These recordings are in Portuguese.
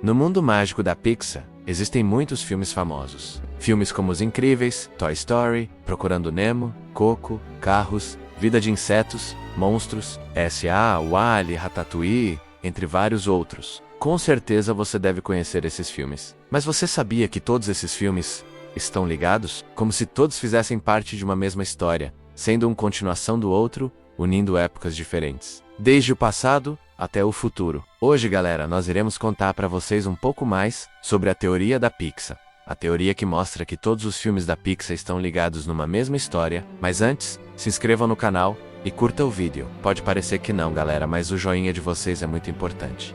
No mundo mágico da Pixar, existem muitos filmes famosos. Filmes como Os Incríveis, Toy Story, Procurando Nemo, Coco, Carros, Vida de Insetos, Monstros, S.A., WALL-E, Ratatouille, entre vários outros. Com certeza você deve conhecer esses filmes. Mas você sabia que todos esses filmes estão ligados? Como se todos fizessem parte de uma mesma história, sendo uma continuação do outro, unindo épocas diferentes. Desde o passado até o futuro. Hoje, galera, nós iremos contar para vocês um pouco mais sobre a teoria da Pixar. A teoria que mostra que todos os filmes da Pixar estão ligados numa mesma história. Mas antes, se inscrevam no canal e curta o vídeo. Pode parecer que não, galera, mas o joinha de vocês é muito importante.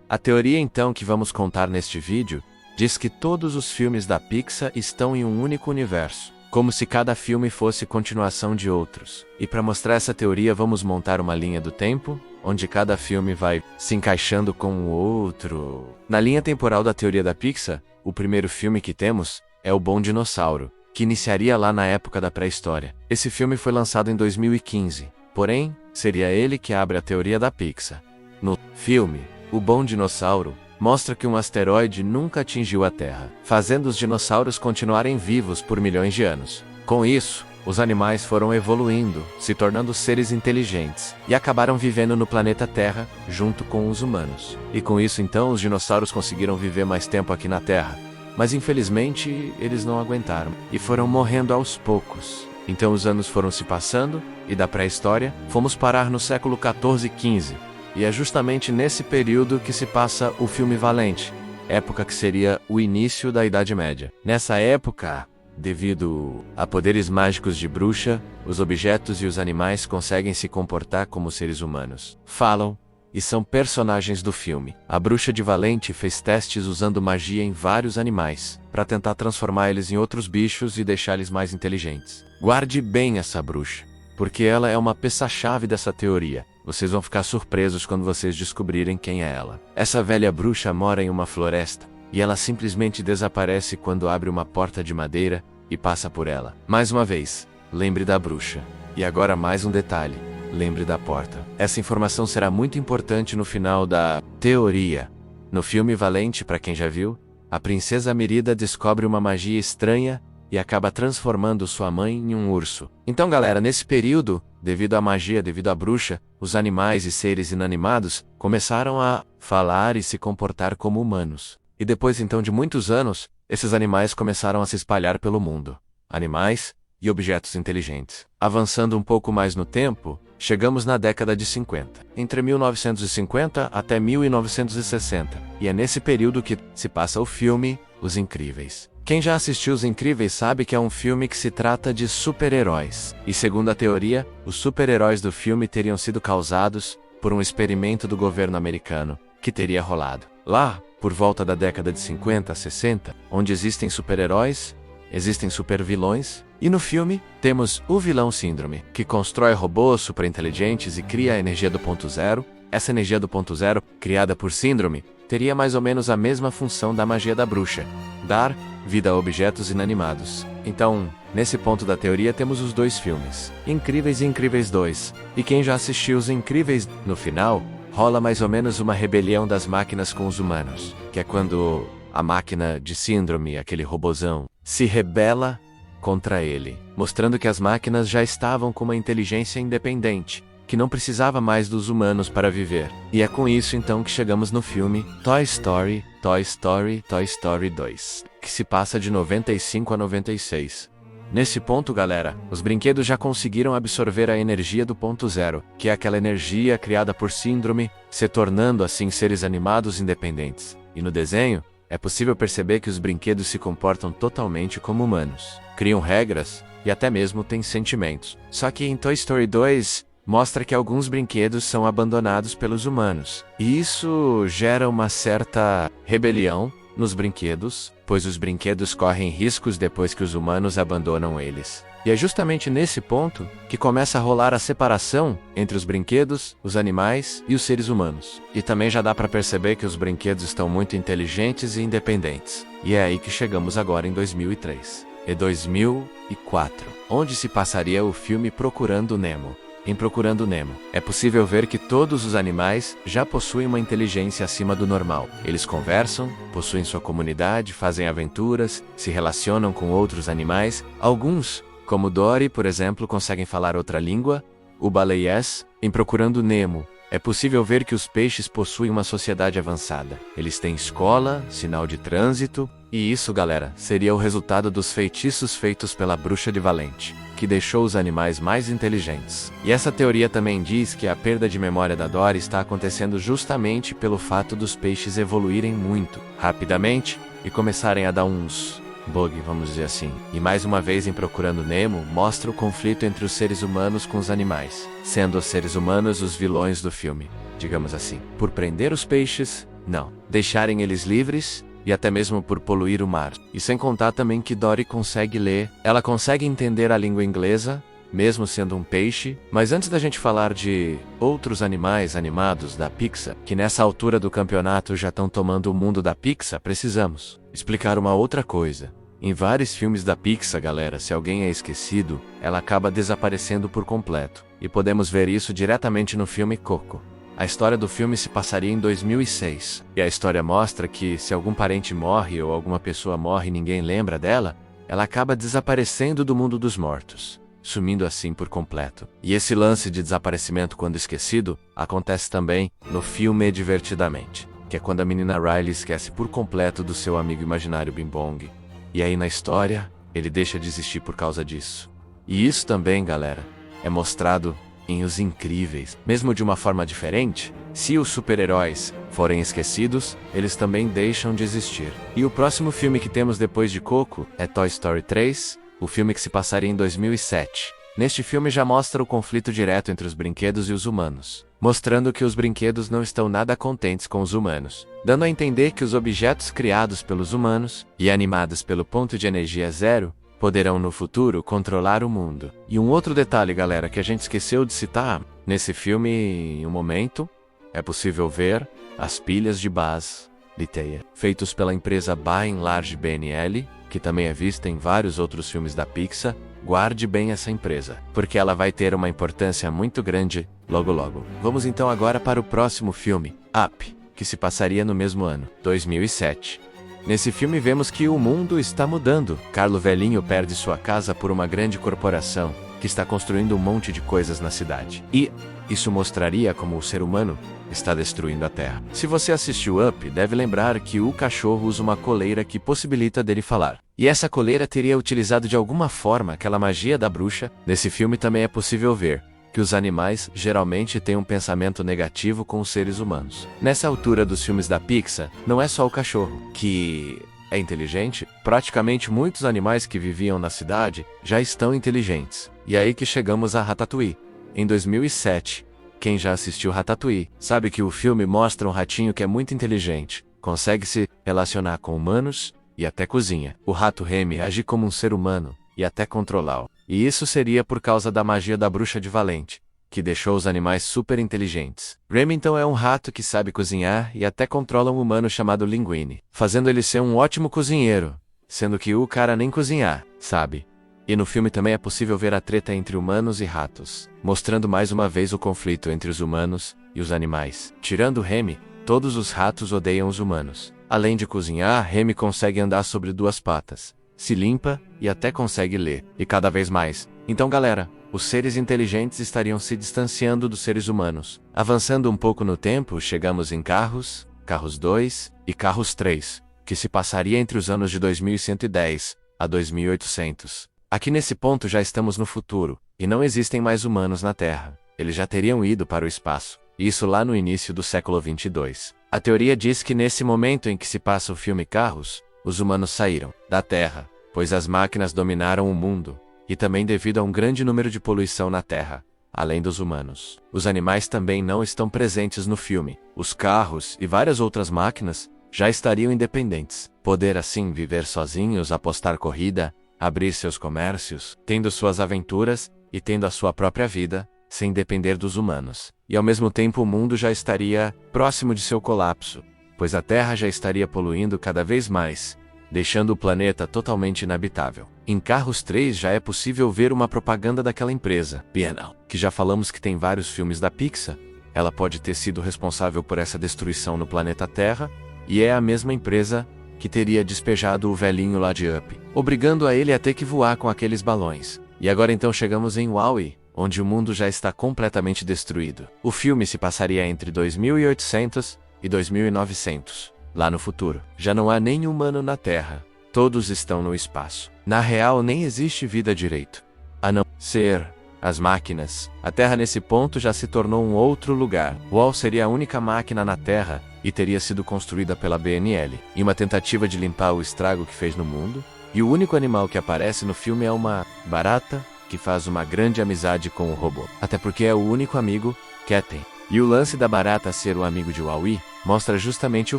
A teoria então que vamos contar neste vídeo diz que todos os filmes da Pixar estão em um único universo, como se cada filme fosse continuação de outros. E para mostrar essa teoria vamos montar uma linha do tempo, onde cada filme vai se encaixando com o outro. Na linha temporal da teoria da Pixar, o primeiro filme que temos é O Bom Dinossauro, que iniciaria lá na época da pré-história. Esse filme foi lançado em 2015, porém, seria ele que abre a teoria da Pixar. No filme, O Bom Dinossauro mostra que um asteroide nunca atingiu a Terra, fazendo os dinossauros continuarem vivos por milhões de anos. Com isso, os animais foram evoluindo, se tornando seres inteligentes, e acabaram vivendo no planeta Terra, junto com os humanos. E com isso então os dinossauros conseguiram viver mais tempo aqui na Terra, mas infelizmente eles não aguentaram, e foram morrendo aos poucos. Então os anos foram se passando, e da pré-história, fomos parar no século 14 e 15. E é justamente nesse período que se passa o filme Valente, época que seria o início da Idade Média. Nessa época, devido a poderes mágicos de bruxa, os objetos e os animais conseguem se comportar como seres humanos. Falam e são personagens do filme. A bruxa de Valente fez testes usando magia em vários animais, para tentar transformar eles em outros bichos e deixá-los mais inteligentes. Guarde bem essa bruxa, porque ela é uma peça-chave dessa teoria. Vocês vão ficar surpresos quando vocês descobrirem quem é ela. Essa velha bruxa mora em uma floresta, e ela simplesmente desaparece quando abre uma porta de madeira e passa por ela. Mais uma vez, lembre da bruxa. E agora mais um detalhe, lembre da porta. Essa informação será muito importante no final da teoria. No filme Valente, para quem já viu, a princesa Merida descobre uma magia estranha e acaba transformando sua mãe em um urso. Então, galera, nesse período, devido à magia, devido à bruxa, os animais e seres inanimados começaram a falar e se comportar como humanos. E depois, então, de muitos anos, esses animais começaram a se espalhar pelo mundo. Animais e objetos inteligentes. Avançando um pouco mais no tempo, chegamos na década de 50, entre 1950 até 1960. E é nesse período que se passa o filme Os Incríveis. Quem já assistiu Os Incríveis sabe que é um filme que se trata de super-heróis. E segundo a teoria, os super-heróis do filme teriam sido causados por um experimento do governo americano, que teria rolado. Lá, por volta da década de 50 a 60, onde existem super-heróis, existem super-vilões, e no filme, temos o vilão Síndrome, que constrói robôs super-inteligentes e cria a energia do ponto zero. Essa energia do ponto zero, criada por Síndrome, teria mais ou menos a mesma função da magia da bruxa, dar vida a objetos inanimados. Então, nesse ponto da teoria temos os dois filmes, Incríveis e Incríveis 2. E quem já assistiu Os Incríveis, no final, rola mais ou menos uma rebelião das máquinas com os humanos, que é quando a máquina de Síndrome, aquele robozão, se rebela contra ele, mostrando que as máquinas já estavam com uma inteligência independente, que não precisava mais dos humanos para viver. E é com isso então que chegamos no filme Toy Story, Toy Story, Toy Story 2, que se passa de 95 a 96. Nesse ponto, galera, os brinquedos já conseguiram absorver a energia do ponto zero, que é aquela energia criada por Síndrome, se tornando assim seres animados independentes. E no desenho, é possível perceber que os brinquedos se comportam totalmente como humanos, criam regras e até mesmo têm sentimentos. Só que em Toy Story 2, mostra que alguns brinquedos são abandonados pelos humanos. E isso gera uma certa rebelião nos brinquedos, pois os brinquedos correm riscos depois que os humanos abandonam eles. E é justamente nesse ponto que começa a rolar a separação entre os brinquedos, os animais e os seres humanos. E também já dá para perceber que os brinquedos estão muito inteligentes e independentes. E é aí que chegamos agora em 2003 e 2004, onde se passaria o filme Procurando Nemo. Em Procurando Nemo, é possível ver que todos os animais já possuem uma inteligência acima do normal. Eles conversam, possuem sua comunidade, fazem aventuras, se relacionam com outros animais. Alguns, como Dory, por exemplo, conseguem falar outra língua. O baleias, em Procurando Nemo, é possível ver que os peixes possuem uma sociedade avançada. Eles têm escola, sinal de trânsito, e isso, galera, seria o resultado dos feitiços feitos pela Bruxa de Valente, que deixou os animais mais inteligentes. E essa teoria também diz que a perda de memória da Dory está acontecendo justamente pelo fato dos peixes evoluírem muito rapidamente e começarem a dar uns bug, vamos dizer assim. E mais uma vez em Procurando Nemo, mostra o conflito entre os seres humanos com os animais, sendo os seres humanos os vilões do filme, digamos assim. Por prender os peixes, não. Deixarem eles livres, e até mesmo por poluir o mar. E sem contar também que Dory consegue ler, ela consegue entender a língua inglesa, mesmo sendo um peixe. Mas antes da gente falar de outros animais animados da Pixar, que nessa altura do campeonato já estão tomando o mundo da Pixar, precisamos explicar uma outra coisa. Em vários filmes da Pixar, galera, se alguém é esquecido, ela acaba desaparecendo por completo. E podemos ver isso diretamente no filme Coco. A história do filme se passaria em 2006. E a história mostra que se algum parente morre ou alguma pessoa morre e ninguém lembra dela, ela acaba desaparecendo do mundo dos mortos, sumindo assim por completo. E esse lance de desaparecimento quando esquecido acontece também no filme Divertidamente, que é quando a menina Riley esquece por completo do seu amigo imaginário Bing Bong. E aí na história, ele deixa de existir por causa disso. E isso também, galera, é mostrado em Os Incríveis. Mesmo de uma forma diferente, se os super-heróis forem esquecidos, eles também deixam de existir. E o próximo filme que temos depois de Coco é Toy Story 3, o filme que se passaria em 2007. Neste filme já mostra o conflito direto entre os brinquedos e os humanos, mostrando que os brinquedos não estão nada contentes com os humanos, dando a entender que os objetos criados pelos humanos e animados pelo ponto de energia zero poderão no futuro controlar o mundo. E um outro detalhe, galera, que a gente esqueceu de citar, nesse filme, em um momento, é possível ver as pilhas de Buzz Lightyear, feitos pela empresa By and Large BNL, que também é vista em vários outros filmes da Pixar. Guarde bem essa empresa, porque ela vai ter uma importância muito grande logo logo. Vamos então agora para o próximo filme, Up, que se passaria no mesmo ano, 2007. Nesse filme vemos que o mundo está mudando. Carlo Velhinho perde sua casa por uma grande corporação que está construindo um monte de coisas na cidade. E isso mostraria como o ser humano está destruindo a Terra. Se você assistiu Up, deve lembrar que o cachorro usa uma coleira que possibilita dele falar. E essa coleira teria utilizado de alguma forma aquela magia da bruxa. Nesse filme também é possível ver que os animais geralmente têm um pensamento negativo com os seres humanos. Nessa altura dos filmes da Pixar, não é só o cachorro que é inteligente, praticamente muitos animais que viviam na cidade já estão inteligentes. E aí que chegamos a Ratatouille, em 2007. Quem já assistiu Ratatouille sabe que o filme mostra um ratinho que é muito inteligente, consegue se relacionar com humanos e até cozinha. O rato Remy age como um ser humano e até controlá-lo. E isso seria por causa da magia da Bruxa de Valente, que deixou os animais super inteligentes. Remy então é um rato que sabe cozinhar e até controla um humano chamado Linguini, fazendo ele ser um ótimo cozinheiro, sendo que o cara nem cozinhar, sabe? E no filme também é possível ver a treta entre humanos e ratos, mostrando mais uma vez o conflito entre os humanos e os animais. Tirando Remy, todos os ratos odeiam os humanos. Além de cozinhar, Remy consegue andar sobre duas patas, se limpa e até consegue ler. E cada vez mais. Então, galera, os seres inteligentes estariam se distanciando dos seres humanos. Avançando um pouco no tempo, chegamos em Carros, Carros 2 e Carros 3, que se passaria entre os anos de 2110 a 2800. Aqui nesse ponto já estamos no futuro, e não existem mais humanos na Terra. Eles já teriam ido para o espaço, isso lá no início do século 22. A teoria diz que nesse momento em que se passa o filme Carros, os humanos saíram da Terra, pois as máquinas dominaram o mundo, e também devido a um grande número de poluição na Terra, além dos humanos. Os animais também não estão presentes no filme. Os carros e várias outras máquinas já estariam independentes, poder assim viver sozinhos, apostar corrida, abrir seus comércios, tendo suas aventuras e tendo a sua própria vida, sem depender dos humanos. E ao mesmo tempo o mundo já estaria próximo de seu colapso, pois a Terra já estaria poluindo cada vez mais, deixando o planeta totalmente inabitável. Em Carros 3 já é possível ver uma propaganda daquela empresa, Bienal, que já falamos que tem vários filmes da Pixar. Ela pode ter sido responsável por essa destruição no planeta Terra, e é a mesma empresa que teria despejado o velhinho lá de Up, obrigando a ele a ter que voar com aqueles balões. E agora então chegamos em WALL-E, onde o mundo já está completamente destruído. O filme se passaria entre 2800 e 2900, lá no futuro. Já não há nem humano na Terra, todos estão no espaço. Na real, nem existe vida direito, a não ser as máquinas. A Terra nesse ponto já se tornou um outro lugar. WALL seria a única máquina na Terra e teria sido construída pela BNL, em uma tentativa de limpar o estrago que fez no mundo. E o único animal que aparece no filme é uma barata, que faz uma grande amizade com o robô. Até porque é o único amigo que a tem. E o lance da barata ser o amigo de WALL-E mostra justamente o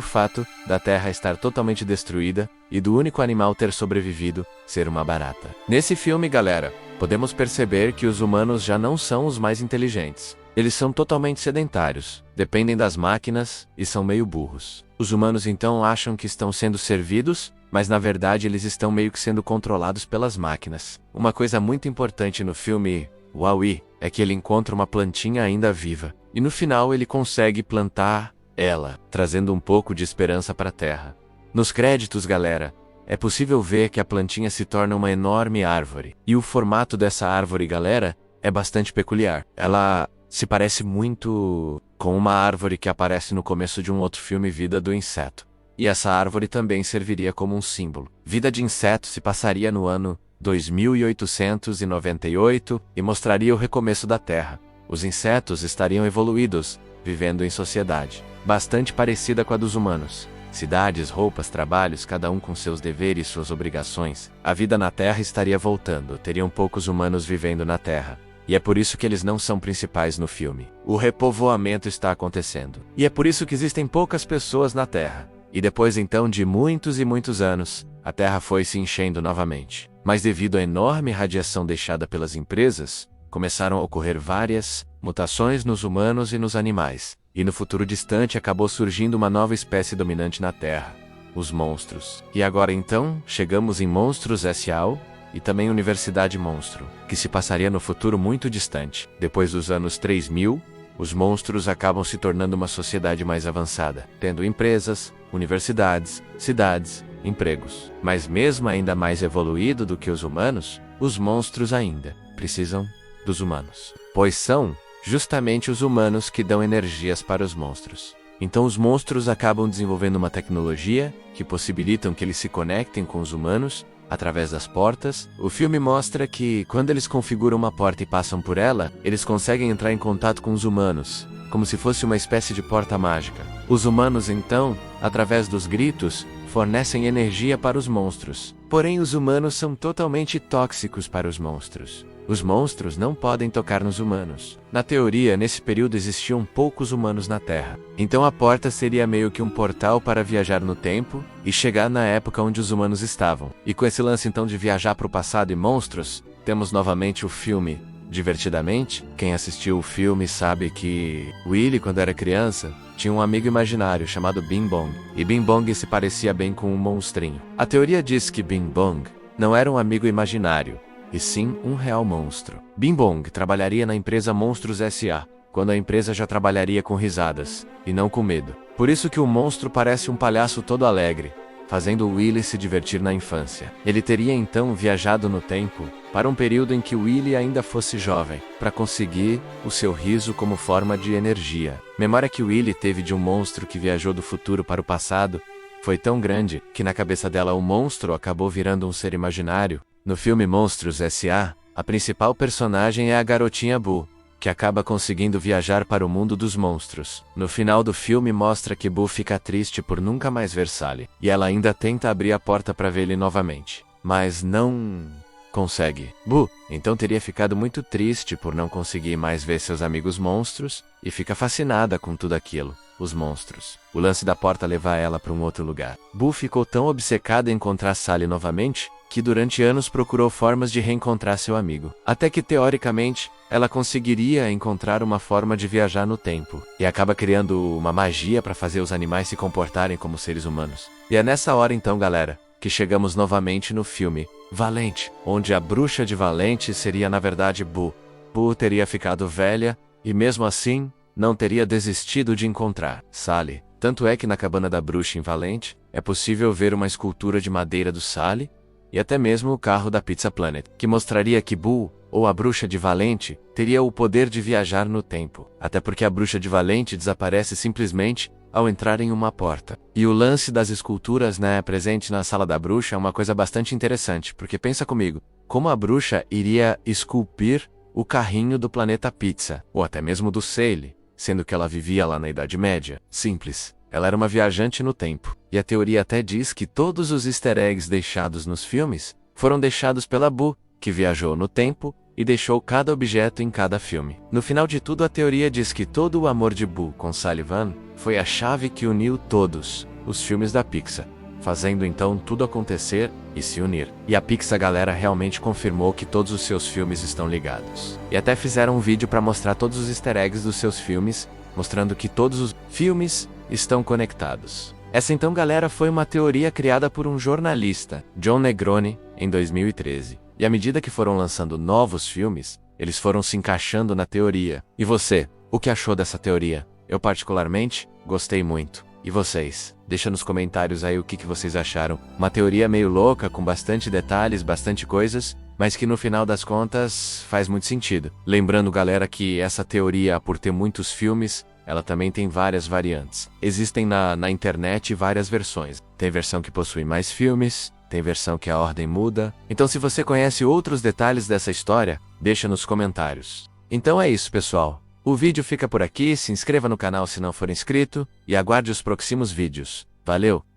fato da Terra estar totalmente destruída e do único animal ter sobrevivido ser uma barata. Nesse filme, galera, podemos perceber que os humanos já não são os mais inteligentes. Eles são totalmente sedentários, dependem das máquinas e são meio burros. Os humanos então acham que estão sendo servidos, mas na verdade eles estão meio que sendo controlados pelas máquinas. Uma coisa muito importante no filme WALL-E é que ele encontra uma plantinha ainda viva, e no final ele consegue plantar ela, trazendo um pouco de esperança para a Terra. Nos créditos, galera, é possível ver que a plantinha se torna uma enorme árvore. E o formato dessa árvore, galera, é bastante peculiar. Ela se parece muito com uma árvore que aparece no começo de um outro filme, Vida do Inseto. E essa árvore também serviria como um símbolo. Vida de Inseto se passaria no ano 2898 e mostraria o recomeço da Terra. Os insetos estariam evoluídos, vivendo em sociedade, bastante parecida com a dos humanos. Cidades, roupas, trabalhos, cada um com seus deveres e suas obrigações. A vida na Terra estaria voltando, teriam poucos humanos vivendo na Terra. E é por isso que eles não são principais no filme. O repovoamento está acontecendo. E é por isso que existem poucas pessoas na Terra. E depois então de muitos e muitos anos, a Terra foi se enchendo novamente. Mas devido à enorme radiação deixada pelas empresas, começaram a ocorrer várias mutações nos humanos e nos animais. E no futuro distante acabou surgindo uma nova espécie dominante na Terra, os monstros. E agora então, chegamos em Monstros S.A. e também Universidade Monstro, que se passaria no futuro muito distante. Depois dos anos 3000, os monstros acabam se tornando uma sociedade mais avançada, tendo empresas, universidades, cidades, empregos. Mas mesmo ainda mais evoluído do que os humanos, os monstros ainda precisam dos humanos, pois são justamente os humanos que dão energias para os monstros. Então os monstros acabam desenvolvendo uma tecnologia que possibilitam que eles se conectem com os humanos através das portas. O filme mostra que, quando eles configuram uma porta e passam por ela, eles conseguem entrar em contato com os humanos, como se fosse uma espécie de porta mágica. Os humanos, então, através dos gritos, fornecem energia para os monstros. Porém, os humanos são totalmente tóxicos para os monstros. Os monstros não podem tocar nos humanos. Na teoria, nesse período existiam poucos humanos na Terra. Então a porta seria meio que um portal para viajar no tempo e chegar na época onde os humanos estavam. E com esse lance então de viajar para o passado e monstros, temos novamente o filme Divertidamente. Quem assistiu o filme sabe que Willy, quando era criança, tinha um amigo imaginário chamado Bing Bong. E Bing Bong se parecia bem com um monstrinho. A teoria diz que Bing Bong não era um amigo imaginário, e sim um real monstro. Bing Bong trabalharia na empresa Monstros S.A., quando a empresa já trabalharia com risadas, e não com medo. Por isso que o monstro parece um palhaço todo alegre, fazendo Willy se divertir na infância. Ele teria então viajado no tempo, para um período em que Willy ainda fosse jovem, para conseguir o seu riso como forma de energia. Memória que Willy teve de um monstro que viajou do futuro para o passado foi tão grande, que na cabeça dela o monstro acabou virando um ser imaginário. No filme Monstros S.A., a principal personagem é a garotinha Boo, que acaba conseguindo viajar para o mundo dos monstros. No final do filme mostra que Boo fica triste por nunca mais ver Sally, e ela ainda tenta abrir a porta para ver ele novamente, mas não consegue. Boo, então teria ficado muito triste por não conseguir mais ver seus amigos monstros, e fica fascinada com tudo aquilo, os monstros. O lance da porta leva ela para um outro lugar. Boo ficou tão obcecada em encontrar Sally novamente, que durante anos procurou formas de reencontrar seu amigo. Até que, teoricamente, ela conseguiria encontrar uma forma de viajar no tempo. E acaba criando uma magia para fazer os animais se comportarem como seres humanos. E é nessa hora então, galera, que chegamos novamente no filme Valente, onde a bruxa de Valente seria na verdade Boo. Boo teria ficado velha, e mesmo assim, não teria desistido de encontrar Sally. Tanto é que na cabana da bruxa em Valente, é possível ver uma escultura de madeira do Sally, e até mesmo o carro da Pizza Planet, que mostraria que Boo, ou a bruxa de Valente, teria o poder de viajar no tempo. Até porque a bruxa de Valente desaparece simplesmente ao entrar em uma porta. E o lance das esculturas, presente na sala da bruxa é uma coisa bastante interessante, porque pensa comigo, como a bruxa iria esculpir o carrinho do planeta Pizza, ou até mesmo do Sally, sendo que ela vivia lá na Idade Média? Simples. Ela era uma viajante no tempo. E a teoria até diz que todos os easter eggs deixados nos filmes foram deixados pela Boo, que viajou no tempo e deixou cada objeto em cada filme. No final de tudo, a teoria diz que todo o amor de Boo com Sullivan foi a chave que uniu todos os filmes da Pixar, fazendo então tudo acontecer e se unir. E a Pixar galera realmente confirmou que todos os seus filmes estão ligados. E até fizeram um vídeo para mostrar todos os easter eggs dos seus filmes, mostrando que todos os filmes estão conectados. Essa então, galera, foi uma teoria criada por um jornalista, John Negroni, em 2013. E à medida que foram lançando novos filmes, eles foram se encaixando na teoria. E você, o que achou dessa teoria? Eu particularmente, gostei muito. E vocês? Deixa nos comentários aí o que vocês acharam. Uma teoria meio louca, com bastante detalhes, bastante coisas, mas que no final das contas faz muito sentido. Lembrando, galera, que essa teoria, por ter muitos filmes, ela também tem várias variantes. Existem na internet várias versões. Tem versão que possui mais filmes, tem versão que a ordem muda. Então, se você conhece outros detalhes dessa história, deixa nos comentários. Então é isso, pessoal. O vídeo fica por aqui, se inscreva no canal se não for inscrito, e aguarde os próximos vídeos. Valeu!